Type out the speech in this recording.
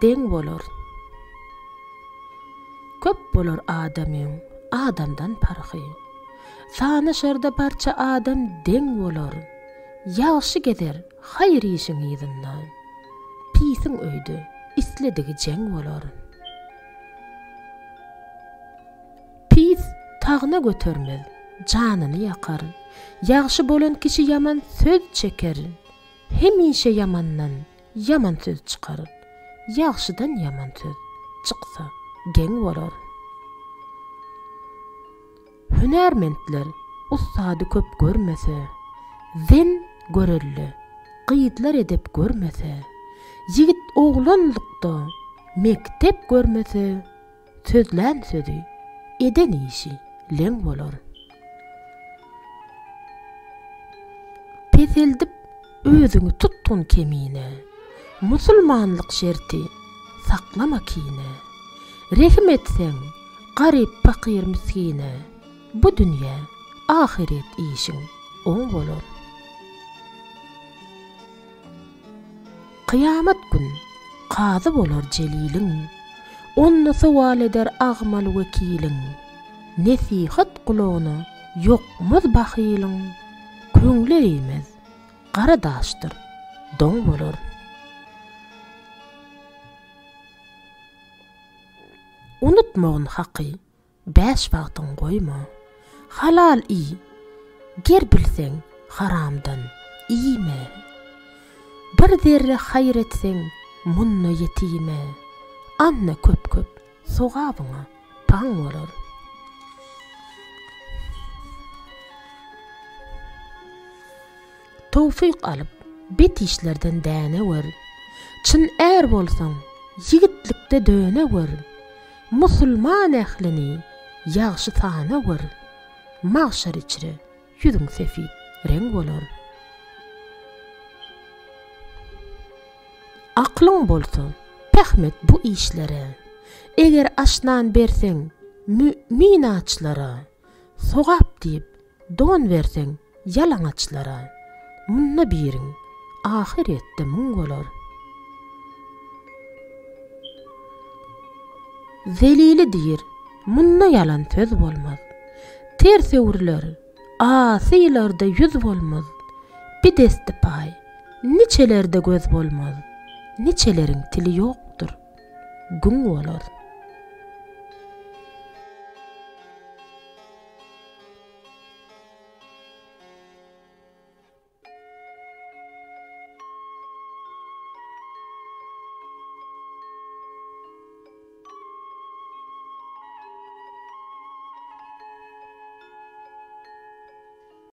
deň bolar. Köp bolar adamyň adamdan parhy. Sanyşarda barça adam deň bolar. Ýagşy geder haýr işiň ýyzyndan. Pisiň öýde isledigi jeň bolar. Pis tagna götermez, janyny ýakar. Ýagşy bolan kişi yaman söz çeker. Hemişe yamandan yaman söz çykar. Ýagşydan yaman söz çyksa geň bolar. Hünärmendler ustady köp görmese, zen görelli, gyýdlar edep görmese, yigit oglanlykda mektep görmese, sözlän sözi eden işi leň bolar. Peseldip özüňi tutun kemine, musulmanlyk şerti saklama kine. Rehim etseň garyp pakyr miskine, bu dünýä ahiret işiň oň bolar. Kıyamet gün qazy bolar jeliliň, onna sowal eder agmal wekiliň. Nesihat kulağına ýokmaz bahylyň, köňle eýmez gara daşdyr doň bolar. Unutmagyn haky, 5 wagtyň goýma. Halal iyi, ger bilseň haramdan iýme. Bir zerre haýr etseň munna ýetime. Anna köp sogabyňa paň bolar. Tawfyk alyp bet işlerden däne wer. Çyn är bolsaň yigitlikde döne wer. Musulman ählini ýagşy tana wer. Mahşer içre ýüzüň sefit reng bolar. Aklyň bolsa pähmet bu işlere. Eger aşnan berseň mümin açlara, sogap diýip don berseň ýalaň açlara, munna biriň ahiretde muň bolar. Zelili diýir, munna ýalan söz bolmaz. Ters öwürler, asylarda ýüz bolmaz. Bir desti pay, niçelerde göz bolmaz. Niçeleriň tili ýokdur, gün bolar.